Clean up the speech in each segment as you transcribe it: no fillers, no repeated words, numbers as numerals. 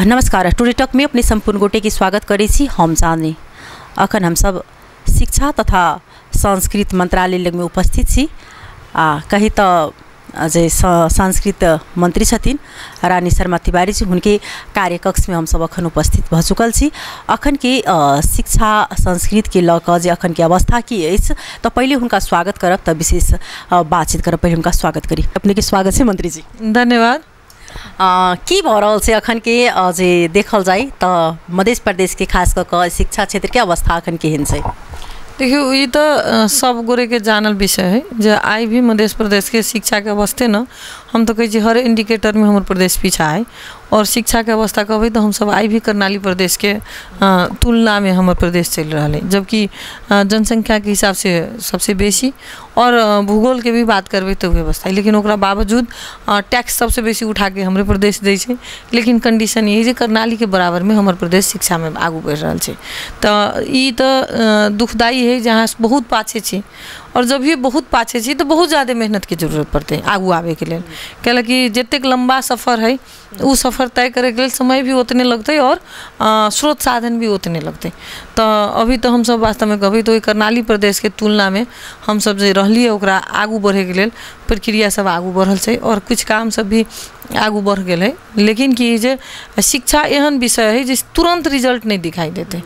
नमस्कार। Today talk में अपने संपूर्ण गोटे की स्वागत करी छी हम जाने। अखन हम सब शिक्षा तथा संस्कृत मंत्रालय में उपस्थित छी। कही तो जे संस्कृत मंत्री छथिन रानी शर्मा तिवारी जी, उनके कार्यकक्ष में हम सब अखन उपस्थित भ चुकल छी। अखन के शिक्षा संस्कृत के लऽ कऽ जे अखन के अवस्था की अछि तो पहले उनका स्वागत करब, तब विशेष बातचीत करब। पहले उनका स्वागत करी। अपने के स्वागत है मंत्री जी। धन्यवाद। की भऽ रहल छै अखन के जे देखल जाए तो मध्य प्रदेश के खास कऽ कऽ शिक्षा क्षेत्र के अवस्था अखन केहन छै? देखियो, ये तो सब गोरे के जानल विषय है जो आई भी मध्य प्रदेश के शिक्षा के अवस्था न, हम तो कही हर इंडिकेटर में हमारे प्रदेश पीछा है। और शिक्षा के अवस्था कहबे तो हम सब आई भी कर्णाली प्रदेश के तुलना में हमारे प्रदेश चल रहा है, जबकि जनसंख्या के हिसाब से सबसे बेसी और भूगोल के भी बात करबे तो व्यवस्था है। लेकिन ओकरा बावजूद टैक्स सबसे बेसी उठा के हमारे प्रदेश दै छै। लेकिन कंडीशन ये जे कर्णाली के बराबर में हमारे प्रदेश शिक्षा में आगू बढ़ रहा है। तो ये तो दुखदायी है, जहाँ बहुत पाछे छी। और जब ये बहुत पाछे छी तो बहुत ज़्यादा मेहनत की जरूरत पड़ते हैं आगू आवे के लिए। कैलाकि जितेक लंबा सफ़र है वो सफ़र तय करे के लिए समय भी उतने लगते और स्रोत साधन भी उतने लगते। तो अभी तो हम सब वास्तव में कभी तो कर्णाली प्रदेश के तुलना में हम सब जो रहलिए ओकरा आगू बढ़े के लिए प्रक्रिया सब आगू बढ़ल छै और कुछ काम सब भी आगू बढ़ गए है। लेकिन कि जे शिक्षा एहन विषय है जिस तुरंत रिजल्ट नहीं दिखाई देते।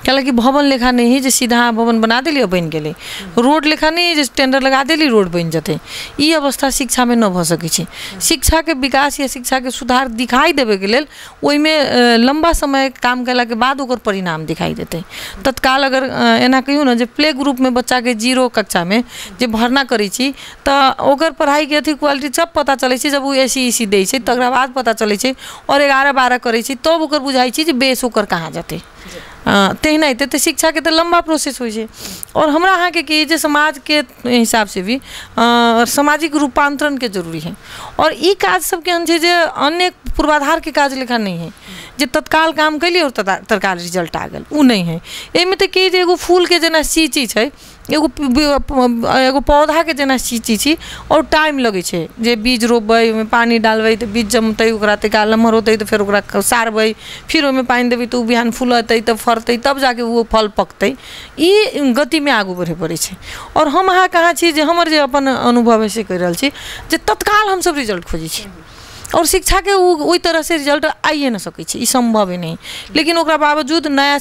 कैलाकि भवन लेखा नहीं है जो सीधा भवन बना दिली और बन गए, रोड लेखा नहीं है जो टेंडर लगा दिली रोड बन जाते। ये अवस्था शिक्षा में न भ सकै छै। शिक्षा के विकास या शिक्षा के सुधार दिखाई देवे के लेल ओहि में लंबा समय काम कला के बाद ओकर परिणाम दिखाई देते। तत्काल अगर एना कहियो ना जो प्ले ग्रुप में बच्चा के 0 कक्षा में जे भरना करी छी तो ओकर पढ़ाई के अथी क्वालिटी सब पता चले छै। जब वो एसी दै छै तकरा बाद पता चले छै और 11-12 करे छी तब ओकर बुझाई छै जे बेस ओकर कहाँ जाते। तेहना तो शिक्षा के तो लंबा प्रोसेस हो। और हमरा अहाँ के कि जे समाज के हिसाब से भी सामाजिक रूपांतरण के जरूरी है। और ई काज सबके जे अन्य पूर्वाधार के काज लेखा नहीं है जे तत्काल काम कैली और तत्काल रिजल्ट आ गल, उ नहीं है। एमे तो कि जे एगो फूल के जना सींची छै, एगो पौधा के जना सींची छी और टाइम लगे छै। जे बीज रोपबै, ओमे पानी डालबै तो बीज जमतै, ओकरा तका लम्हर होतै तो फिर ओकरा सारबै, फिर ओमे पानी देबै तो बिहान फूलतै तो फरतै, तब जाके वो फल पकतै। ई गति में आगू बढ़े पड़े छै। और हम अहाँ कहाँ छी जे हमर जे अपन अनुभव से कहि रहल छी जे तत्काल हम सब रिजल्ट खोजी छी और शिक्षा के वही तरह से रिजल्ट आइए न सकै छै, ई संभव है नहीं। लेकिन ओकरा बावजूद नया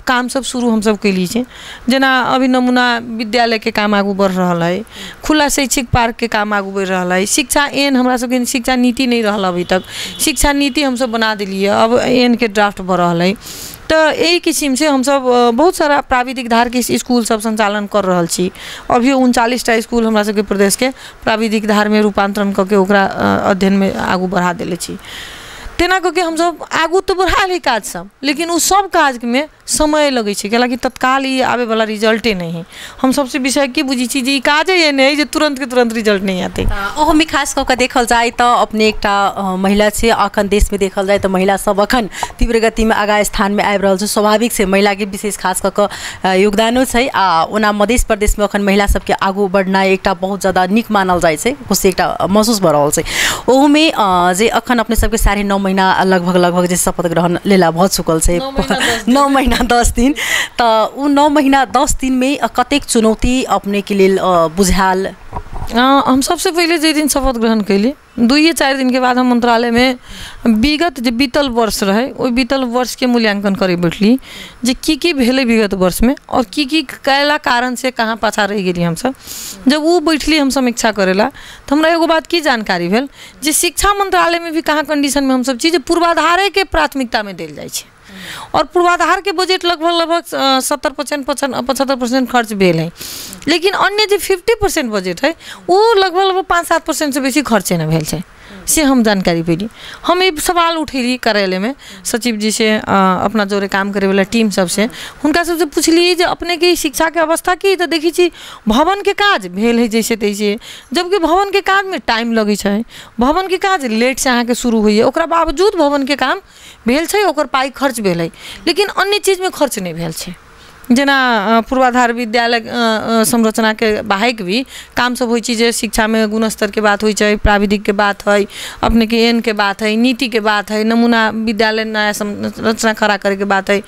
काम सब शुरू हम सब कैली छै। जना अभी नमूना विद्यालय के काम आगू बढ़ रहा है, खुला शैक्षिक पार्क के काम आगू बढ़ रहा है। शिक्षा एन हमरा सबके शिक्षा नीति नहीं रहा अभी तक, शिक्षा नीति हम सब बना दिलिए, अब एन के ड्राफ्ट बढ़ रहा है। तो यही किस्म से हम सब बहुत सारा प्राविधिक धार के स्कूल सब संचालन कर रहा छी। अभी 39टा स्कूल हमरा सबके प्रदेश के प्राविधिक धार में रूपांतरण करके ओकरा अध्ययन में आगू बढ़ा दिले छी। तेना करके हम सब आगू तो बढ़ा ली काज सब, लेकिन उस सब काज में समय लगे छै। कैलाकि तत्काल ही आवे वाला रिजल्टे नहीं है। हम सबसे विषय की बुझी छी जे काजे ये नहीं जे तुरंत के तुरंत रिजल्ट नहीं आते। ओहो में खास कऽ देखल जाए तो अपने एकटा महिला छे, अखन देश में देखल जाए तो महिला सब अखन तीव्र गति में आगा स्थान में आबि रहल छै। स्वाभाविक से महिला के विशेष खास कऽ योगदानो छै। ओना मध्य प्रदेश में अखन महिला सबके आगू बढ़ना एकटा बहुत ज़्यादा निक मानल जाए छै, खुशी एकटा महसूस भऽ रहल छै। ओहो में जे अखन अपने सबके 9.5 महीना लगभग जे शपथ ग्रहण लेला भऽ चुकल छै, 9 महीना 10 दिन। तो उ 9 महीना 10 दिन में कतेक चुनौती अपने के लिए बुझाल? हम सबसे पहले जे दिन शपथ ग्रहण कैली 2-4 दिन के बाद हम मंत्रालय में विगत जो बीतल वर्ष रहे वो बीतल वर्ष के मूल्यांकन करे बैठली जे की भेले विगत वर्ष में और की कैला कारण से कहाँ पाछा रह गई। हम सब जब वो बैठली हम समीक्षा करेला तो हमरा एगो बात की जानकारी भेल जे शिक्षा मंत्रालय में भी कहाँ कंडीशन में हम सब चीज पूर्वाधारे के प्राथमिकता में देल जाए छै। और पूर्वाधार के बजट लगभग 70-75% खर्च भेल है। लेकिन अन्य जो 50% बजट है वो लगभग 5-7% से बेसी खर्चे न भेल छै। से हम जानकारी पेली। हम ये सवाल उठेली कार्यालय में सचिव जी से, अपना जोरे काम करे वाला टीम सबसे, उनका सबसे पूछली जे अपने की शिक्षा के अवस्था की। तो देखी छी भवन के काज भेल है जैसे तैसे, जबकि भवन के काज में टाइम लगे छै, भवन के काज लेट से अहाँ के शुरू हुई है। ओकरा बावजूद भवन के काम भेल छै, ओकर पाई खर्च भेल है, लेकिन अन्य चीज में खर्च नहीं भेल छै। जेना पूर्वाधार विद्यालय संरचना के बाहेक भी काम सब होइ छै जे शिक्षा में गुणस्तर के बात होइ छै, प्राविधिक के बात है, अपने के एन के बात है, नीति के बात है, नमूना विद्यालय नया संरचना खड़ा करे के बात है,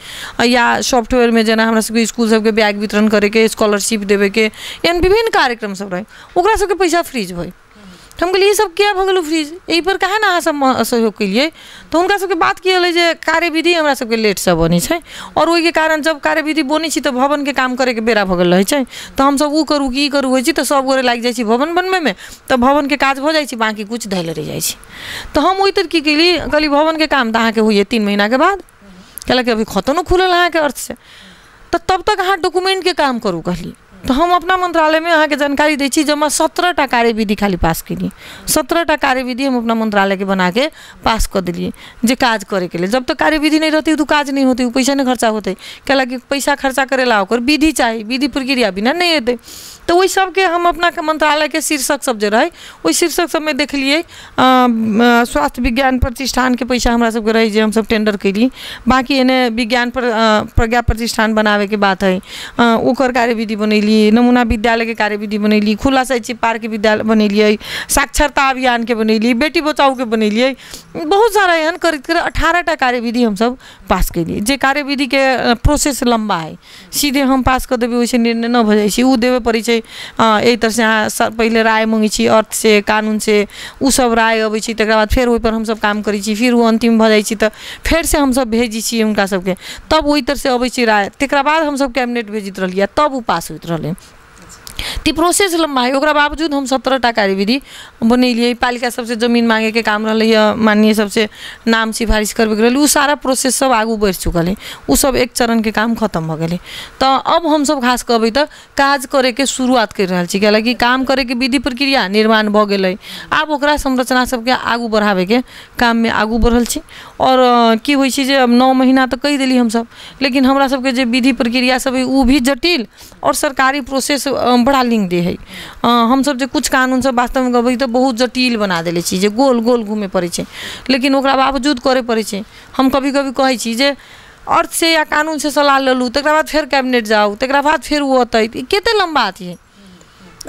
या सॉफ्टवेयर में जेना हमरा सबके स्कूल सबके बैग वितरण करे के, स्कॉलरशिप देवे के, यानी विभिन्न कार्यक्रम सब रहे, ओकरा सबके पैसा फ्रीज भई। हम कहलिए ये सब क्या भगल फ्रीज, यही पर कहे ना अहाँ सब सहयोग के लिए, तो उनका सबके बात किए जे कार्यविधि हमरा सबके लेट से बनी छै, और ओहि के कारण जब कार्यविधि बनी छी तो भवन के काम करे के बेरा भगल रहे छै, तो हम सब ऊ करू की करू होइ छी, तो सब गोरे लाग जाइ छी भवन बनवे में, तो भवन के काज हो जाइ छी, बाकी कुछ धैल रह जाइ छी। तो हम ओहि तर की कहली भवन के काम तो अहाँ के होइए 3 महीना के बाद, कहलक अभी खतनो खुलल अहाँ के अर्थ से, तो तब तक अहाँ डॉक्यूमेंट के काम करू कहली। तो हम अपना मंत्रालय में अहाँ के जानकारी दै छी, जमा 17टा कार्यविधि खाली पास केलिए, 17टा कार्यविधि हम अपना मंत्रालय के बना के पास कर दिलिए जे काज करे के लिए। जब तक कार्यविधि नहीं रहती तो काज नहीं होती, पैसा नहीं खर्चा होते, कहला कि पैसा खर्चा करेला ओकर विधि चाहिए, विधि प्रक्रिया बिना नहीं हेतै। तो वही सब के हम अपना मंत्रालय के शीर्षक सब जे रहे, वही शीर्षक सब में देखलिए स्वास्थ्य विज्ञान प्रतिष्ठान के पैसा हमरा सबके रहे जे हम सब टेंडर केली, बाकी एने विज्ञान प्रज्ञा प्रतिष्ठान बनावे के बात है, ओकर कार्यविधि बनैली, नमूना विद्यालय के कार्यविधि बनैली, खुला शैक्षिक पार्क के विद्यालय बनैलिए, साक्षरता अभियान के बनैली, बेटी बचाओ के बनैलिए, बहुत सारा एहन करीब 18टा कार्यविधि हम सब पास केलिए। जे कार्यविधि के प्रोसेस लंबा है, सीधे हम पास कर देबै वैसे निर्णय न भ जाइ छै, उ देवे पड़ै छै एहि तरह से अहाँ पहले राय मंगै छी अर्थ से कानून से, उ सब राय अबै छै, तकर बाद फेर ओहि पर हम सब काम करै छी, फिर वो अंतिम भ जाइ छै तऽ फेर से हम सब भेजै छी हुनका सबके, तब ओहि तरह से अबै छै राय, तकर बाद हम सब कैबिनेट भेजित रहलिए, तब उ पास होइत रहलै। ती प्रोसेस लंबा है, ओकरा बावजूद हम 17टा कार्यविधि बनैलिए। पालिका सबसे जमीन मांगे के काम रहलै, माननीय सबसे नाम सिफारिश करबे के रहलै, उ सारा प्रोसेस सब आगू बढ़ चुकल है, उ सब एक चरण के काम खत्म भ गेलै। तो अब हम सब खास कहबै त काज करे के शुरुआत कर रहल छी, कि काम करे के विधि प्रक्रिया निर्माण भ गेलै, आब ओकरा संरचना सबके आगू बढ़ावे के काम में आगू बढ़ल छी। और की होइ छै जे अब 9 महीना तो कह देली हम सब, लेकिन हमरा सबके जे विधि प्रक्रिया सब है उ भी जटिल और सरकारी प्रोसेस बड़ा लिंक दे है। हम सब जे कुछ कानून सब वास्तव में कहबै तो बहुत जटिल बना देले छी, जे गोल गोल घूमे पड़े छै, लेकिन ओकरा बावजूद करे पड़े छै। हम कभी कभी कहै छी जे अर्थ से या कानून से सलाह लेलू, तकरा बाद फिर कैबिनेट जाऊ, तकरा बाद फिर वो होतै, कते लंबा अथी है,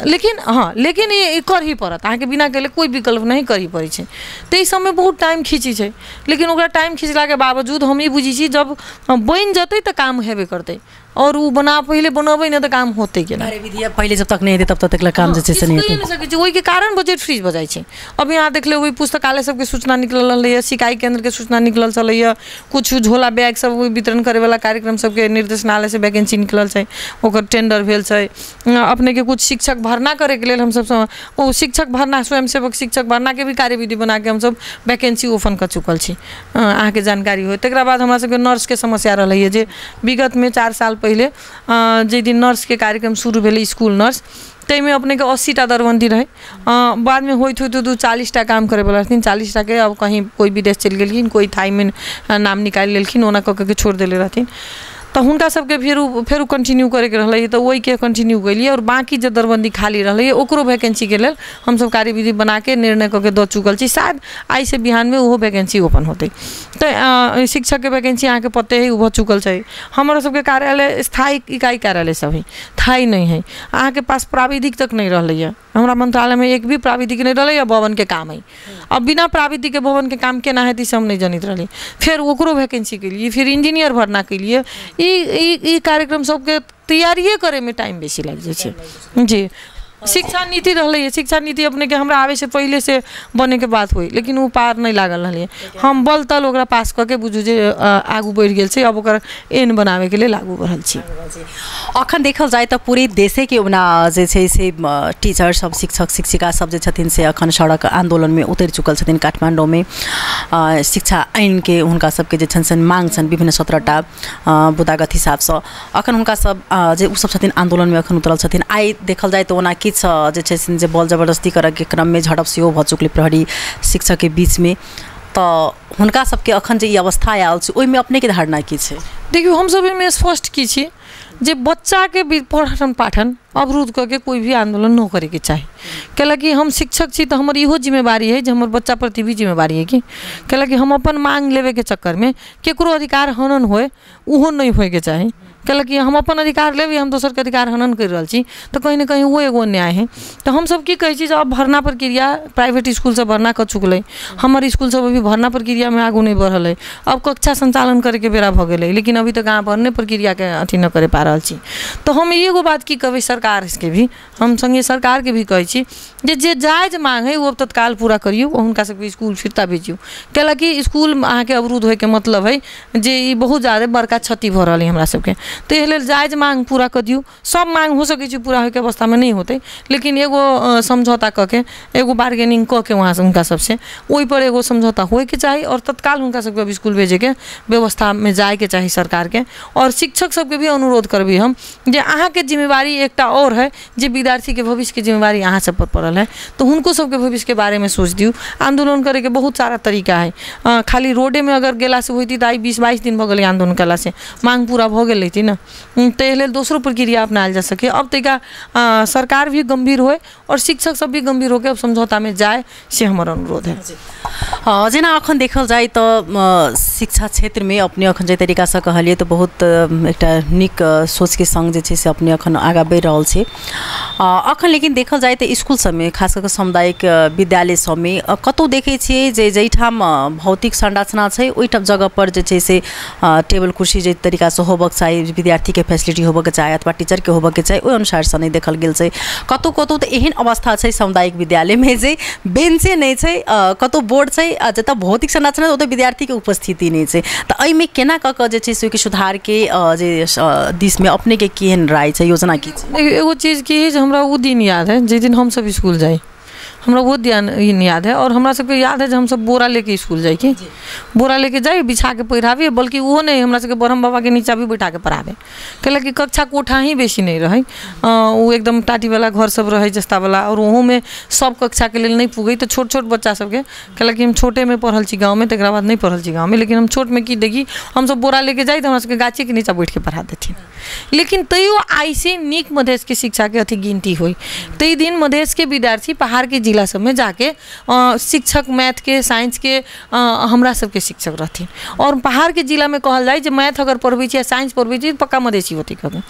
लेकिन हाँ, लेकिन ये कर ही पड़त, अहाँ के बिना केले कोई विकल्प नहीं कर ही पड़े छै। तो इस समय बहुत टाइम खींची छै, लेकिन ओकरा टाइम खींचला के बावजूद हम ई बुझी छी जब बन जतै तो काम हेबे करते, और वो बना पहले बनबै न तो काम होते के ना। कार्यविधि पहले जब तक नहीं हेतै तब तक काम जे छै से नहीं हेतै, ओहि के कारण बजट फ्रीज भ जाइ छै। अब यहाँ देख ले वही पुस्तकालय सबके सूचना निकलल रहलै, सिकाई केंद्र के सूचना निकलल छलै, कुछ झोला बैग सब वितरण करे वाला कार्यक्रम सबके निर्देशनालय से वैकेंसी निकलल छै, ओकर टेंडर भेल छै। अपने के कुछ शिक्षक भरना करे के लेल हम सब ओ शिक्षक भरना, स्वयंसेवक शिक्षक भरना के भी कार्यविधि बना के हम सब वैकेंसी ओपन कर चुकल छी, अहाँ के जानकारी हो। तकरा बाद हमरा सबके नर्स के समस्या रहलै, जे विगत में 4 साल पहले जे दिन नर्स के कार्यक्रम शुरू भेलै, स्कूल नर्स, तै में अपने के 80टा दरबंदी रहे, बाद में होइत तो 40टा काम करे वाला रहथिन, 40टा के अब कहीं कोई विदेश चल गेलखिन, कोई थाई में नाम निकाल लेलखिन, ओना कऽ के छोड़ देले रहथिन। तो हुनका सबके फिर कंटिन्यू करे के रहलै, तो वही के कंटिन्यू कैलिए, और बाकी जो दरबंदी खाली रहलै ओकरो वैकेंसी के लेल हम सब कार्यविधि बना के निर्णय करके द चुकल छी। शायद आई से बिहान में वो वैकेंसी ओपन होते, तो शिक्षक के वैकेंसी अहाँ के पते है उ चुकल छै। हमारा सबके कार्यालय स्थायी इकाई कार्यालय सब है, थाई नहीं है, अहाँ के पास प्राविधिक तक नहीं रहलै है, हमारा मंत्रालय में एक भी प्राविधिक नहीं रहलै है, भवन के काम है। अब बिना प्राविधिक के भवन के काम केना हेतै से हम नहीं जनित रहली, फिर ओकरो वैकेंसी के लिए, फिर इंजीनियर भरना के लिए, ई कार्यक्रम सबके तैयारिए करे में टाइम बेसी लग जाए छै जी। शिक्षा नीति रहलै, शिक्षा नीति अपने के हमरा आवे से पहले से बने के बात हुई, लेकिन वो पार नहीं लागल रहलै, हम बल तल ओकरा पास करके बुझू जे आगू बढ़ गेल छै, अब ओकर एन बनावे के लिए लागू बढ़ल छी। अखन देखल जाए तो पूरे देशे के ओना जे छै से टीचर सब, शिक्षक शिक्षिका सब जे छथिन से अखन सड़क आंदोलन में उतर चुकल छथिन। काठमांडू में शिक्षा ऐन के हुनका सबके जे छन मांग छन, विभिन्न 17टा बुदागत हिसाब से अखन हुनका सब जे उ सब छथिन आंदोलन में अखन उतरल छथिन। आई देखल जाए तो ओना जे बल जबरदस्ती करे के क्रम में झड़प से भ चुकले प्रहरी शिक्षक के बीच में, तो हुनका सबके अखन जे अवस्था आयल छै ओहि में अपने के धारणा की छै? देखियो हम सब में स्पष्ट की छी जे बच्चा के पठन पाठन अवरुद्ध करके कोई भी आंदोलन न करे के चाही, कैलाकि हम शिक्षक छी तो हमर इहो जिम्मेवारी है जे हमर बच्चा प्रति भी जिम्मेवारी है कि कैलाकि हम अपन मांग लेवे के चक्कर में केकरो अधिकार हनन होए उहो नहीं होए के चाही। कहलक कि हम अपन अधिकार लेबी, हम दोसर के अधिकार हनन कर रहल छी, तो कहीं ना कहीं वो एगो अन्याय है। तो हम सब की कहै छी जे अब भरना प्रक्रिया प्राइवेट स्कूल से भरना कर चुकलै, हमर स्कूल सब अभी भरना प्रक्रिया में आगू नहीं बढ़ल है। अब कक्षा संचालन करे के बेरा भ गेलै, लेकिन अभी तक अहाँ भरने प्रक्रिया के अथी न करे पा रहल छी। तो हम एगो बात की कहबै सरकार के भी, हम संगे सरकार के भी कहै छी जे जायज मांग है वो अब तत्काल पूरा करियो, हुनका सबके स्कूल फिरता भेजियो। कहला कि स्कूल अहाँ के अवरुद्ध होय के मतलब है जे ई बहुत ज्यादा बड़का क्षति भ रहल है हमरा सबके। तो एहि लेल जायज मांग पूरा कर दियो। सब मांग हो सकै छै पूरा होय के अवस्था में नहीं होते, लेकिन एगो समझौता क के, एगो बार्गेनिंग क के वहाँ से उनका सबसे ओहि पर एगो समझौता होय के चाहिए और तत्काल उनका सबके अब स्कूल भेजे के व्यवस्था में जाए के चाहिए सरकार के। और शिक्षक सबके भी अनुरोध करबी हम जे अहाँ के जिम्मेवारी एकटा और है जे विद्यार्थी के भविष्य के जिम्मेवारी अहाँ सब पर पड़ल है, तो उनको सबके भविष्य के बारे में सोच दियो। आंदोलन करे के बहुत सारा तरीका है, खाली रोडे में अगर गेला से होती तो आई 20-22 दिन भ गेलै आंदोलन कला से मांग पूरा भ गेल थी ना। तो एहि लेल दोसरो प्रक्रिया अपनायल जा सके। अब तरीका सरकार भी गंभीर होए और शिक्षक सब भी गंभीर होकर अब समझौता में जाए, से हमारा अनुरोध है। जेना अखन देखल जाए तो शिक्षा क्षेत्र में अपने अखन जे तरीका से कहलिए तो बहुत एकटा नीक सोच के संग जे छै से अपने अखन आगा बढ़ि रहल छै अखन। लेकिन देखल जाए तो स्कूल सब में खास करके सामुदायिक विद्यालय सब में कतौ देखे छियै जे जैठाम भौतिक संरचना छै ओइठाम जगह पर जे छै से टेबल कुर्सी जे तरीका से होबक चाहिए, विद्यार्थी के फैसिलिटी होबक चाहिए अथवा टीचर के होबक चाहिए, ओहि अनुसार से नहीं देखल गेल छै। कतौ कतौ तो एहन अवस्था छै सामुदायिक विद्यालय में जे बेंचे नहीं छै, कतौ बोर्ड छै जतऽ भौतिक संरचना ओतऽ विद्यार्थी के उपस्थिति नहीं छै। तो एहिमे केना कऽ कऽ जे छै से सुधार के जे दिश में अपने के केहन राय छै, योजना की छै? एगो चीज की है, हमरा वो दिन याद है जिस दिन हम सब स्कूल जाए, हमरा वो दिन याद है। और हमरा सबके याद है जब हम सब बोरा लेके स्कूल जाए, कि बोरा लेके जाए बिछा के पढ़ावे, बल्कि वो नहीं हमरा सबके ब्रह्म बाबा के नीचा भी बैठा के पढ़ावे। कहला कि कक्षा कोठा ही बेसी नहीं रहे, वो एकदम टाटी वाला घर सब रहे जस्ता वाला, और वहाँ में सब कक्षा के लिए नहीं पुगे। तो छोट छोट बच्चा सबके कहला कि हम छोटे में पढ़ल छी गाँव में, तक बाद नहीं पढ़ल छी गाँव में, लेकिन हम छोट में की देखी हम सब बोरा लेके जाए तो हमरा सबके गाछी के नीचा बैठ के पढ़ा देथिन। लेकिन तैयो आई से नीक मधेश के शिक्षा के अथी गिनती हुई। तई दिन मधेश के विद्यार्थी पहाड़ के जिला सब में जाके शिक्षक मैथ के साइंस के हमरा सबके शिक्षक रहथिन। और पहाड़ के जिला में कहल जाए मैथ अगर पढ़बै छी या साइंस पढ़बै छी पक्का मधेसी होती कभी।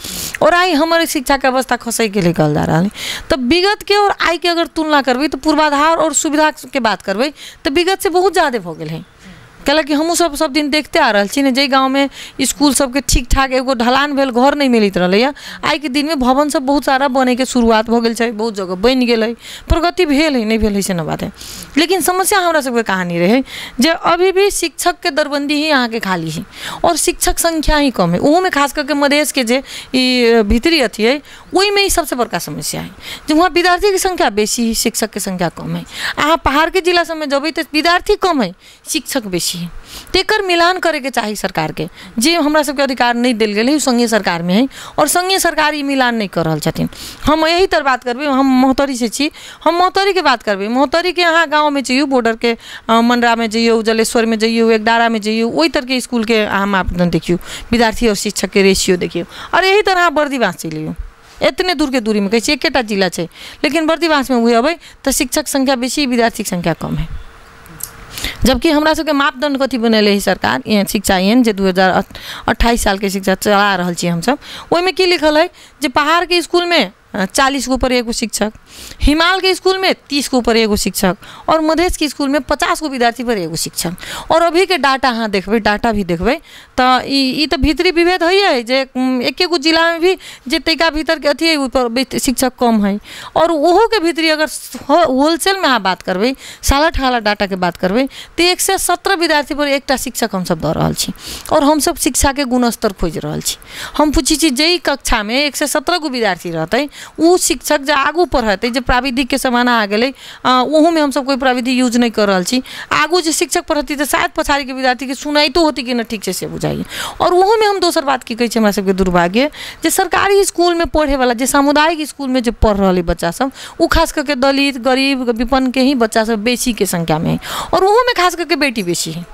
और आई हमारे शिक्षा के अवस्था खसै के लिए कहल जा रहा है। तो विगत के और आई के अगर तुलना करबै तो पूर्वाधार और सुविधा के बात करबै तो विगत से बहुत ज़्यादा हो गए हैं। कहला कि हमहूँ सब दिन देखते आ रहा छी ने, जे गाँव में स्कूल सबके ठीक ठाक एगो ढलान भेल घर नहीं मिलत रहा, आई के दिन में भवन सब बहुत सारा बने के शुरुआत हो गई, बहुत जगह बन गए, प्रगति भेल है नहीं भेल है से न बात है। लेकिन समस्या हमरा सबके कहानी रहे जे अभी भी शिक्षक के दरबंदी ही यहाँ के खाली है और शिक्षक संख्या ही कम है। वो में खास करके मधेश के जे भीतरी अथी है वही में ही सबसे बड़का समस्या है, जो वहाँ विद्यार्थी की संख्या बेसी है, शिक्षक की संख्या कम है। अहाँ पहाड़ के जिला सब में जब तो विद्यार्थी कम है, शिक्षक बेसी। तेकर मिलान करे के चाहिए सरकार के, जे हमरा सबके अधिकार नहीं दिल गए संघीय सरकार में है और संघीय सरकार ये मिलान नहीं कर रहा छथिन। हम यही तर बात करबे, हम मोहतरी से छी, हम मोहतरी के बात करबे। मोहतरी के यहाँ गाँव में चाहिए, बॉर्डर के मंडरा में जाइयो, जलेश्वर में जाइयो, एकडारा में जाइयो, वही तरह के स्कूल के अहाँ मापदंड देखियो, विद्यार्थी और शिक्षक के रेशियो देखियो। और यही तरह बर्दीवास चलियो, इतने दूर के दूरी में कहीं एकेटा जिला है, लेकिन बर्दीवास में हुए अबै तो शिक्षक संख्या बेसी, विद्यार्थी संख्या कम है। जबकि हमरा सबके मापदंड कथी बनैले है सरकार शिक्षा ऐन जे 2028 साल के शिक्षा चला रहल छी हम सब, ओहिमे की लिखल है जे पहाड़ के स्कूल में 40 के ऊपर एगो शिक्षक, हिमाल के स्कूल में 30 के ऊपर एगो शिक्षक और मधेश के स्कूल में 50 गो विद्यार्थी पर एगो शिक्षक। और अभी के डाटा अहाँ देखबै, डाटा भी देखबै तो ई तो भीतरी विभेद है जे एक जिला में भी जे तैका भीतर के अथी है ऊपर शिक्षक कम है। और वह के भीतरी अगर होलसेल में अहाँ बात करबै, साला ठाला डाटा के बात करबै तो 117 विद्यार्थी पर एकटा शिक्षक हम सब दऽ रहल छी। और हम सब शिक्षा के गुणस्तर खोज रहल छी। हम पूछी छी जे कक्षा में 117 गो विद्यार्थी रहते, वो शिक्षक जो आगू पढ़ते जो प्राविधिक के जमाना आ गए वह में हम सब कोई प्राविधिक यूज नहीं कर रहा छी। आगू जो शिक्षक पढ़ती तो शायद पछाड़ी के विद्यार्थी के सुनाई तो होती कि न ठीक से बुझाइए। और वह में हम दोसर बात की कहे हमरा सबके दुर्भाग्य जे सरकारी स्कूल में पढ़े वाला जे सामुदायिक स्कूल में जो पढ़ रहे बच्चा सब वो खास करके दलित गरीब विपन्न के ही बच्चा सब बेसी के संख्या में है। और वह में खास करके बेटी बेसी है।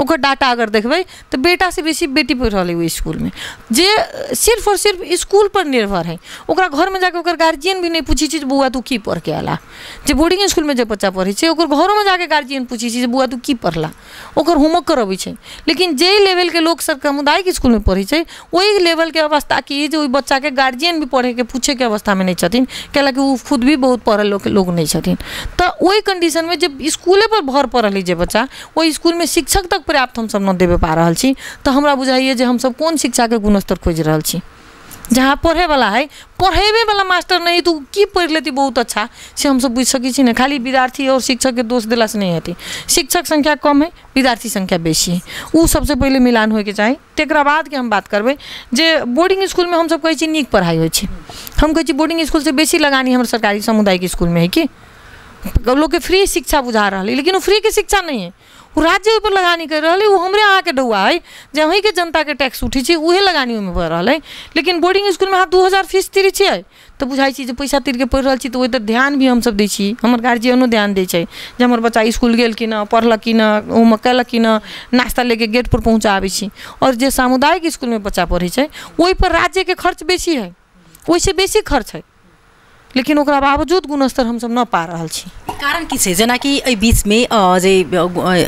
ओकर डाटा अगर देखबै तो बेटा से बेसी बेटी पढ़ रही है स्कूल में, जे सिर्फ और सिर्फ स्कूल पर निर्भर है। ओकरा घर में जाके ओकर गार्जियन भी नहीं पूछी छी बउआ तू की पढ़ के आला। जे बोर्डिंग स्कूल में जे बच्चा पढ़े छै ओकर घरों में जाके गार्जियन पूछी छी बउआ तू की पढ़ला, ओकर होमवर्क करबै छै। लेकिन जे लेवल के लोग सब सामुदायिक स्कूल में पढ़े छै वही लेवल के अवस्था की जे ओई बच्चा के गार्जियन भी पढ़े के पूछे के अवस्था में नहीं छथिन, कैलाकि वो खुद भी बहुत पढ़ल लोग नहीं छथिन। तो वही कंडीशन में जब स्कूले पर भर पड़ल जे बच्चा वही स्कूल में शिक्षक तक पर्याप्त हम सब न देवे पा रहल छी, तो हमरा बुझाइए जे हम सब कोन शिक्षा के गुणस्तर खोज रहल छी। जहाँ पढ़े वाला है, पढ़ेबे वाला मास्टर नहीं तो की पढ़ लेती बहुत अच्छा से हम सब बुझ सकी छी। खाली विद्यार्थी और शिक्षक के दोष दिला से नहीं हेती। शिक्षक संख्या कम है, विद्यार्थी संख्या बेसी है, वो सबसे पहले मिलान होए के चाही। तेकरा बाद के हम बात करबे जे बोर्डिंग स्कूल में हम सब कहै छी नीक पढ़ाई होइ छै। हम कहै छी बोर्डिंग स्कूल से बेसी लगानी हमर सरकारी सामुदायिक स्कूल में है कि लोग के फ्री शिक्षा बुझा रहा है, लेकिन वो फ्री के शिक्षा नहीं है, वो राज्य ऊपर लगानी कर रहा है। वो हमरे अहाँ के डौआ है जे वहीं के जनता के टैक्स उठी छै उहे लगानी में बढ़ रहा है। लेकिन बोर्डिंग स्कूल में 2000 फीस तीरे छियै तो बुझाई छी जे पैसा तीर के पढ़ रहा छी तो ओहि तर ध्यान भी हम सब दै छी, हमर गार्जियनो ध्यान दै छै जे हमर बच्चा स्कूल गेल कि ना, पढ़लक कि ना, होमवर्क कयलक कि ना, नाश्ता लेके गेट पर पहुँचाबै छी। और जे सामुदायिक स्कूल में बच्चा पढ़े छै ओहि पर राज्य के खर्च बेसी है, ओहिसे बेसी खर्च है, लेकिन ओकरा बावजूद गुणस्तर हम सब न पा रहल छी। कारण की छै जेना कि एहि बीच में जे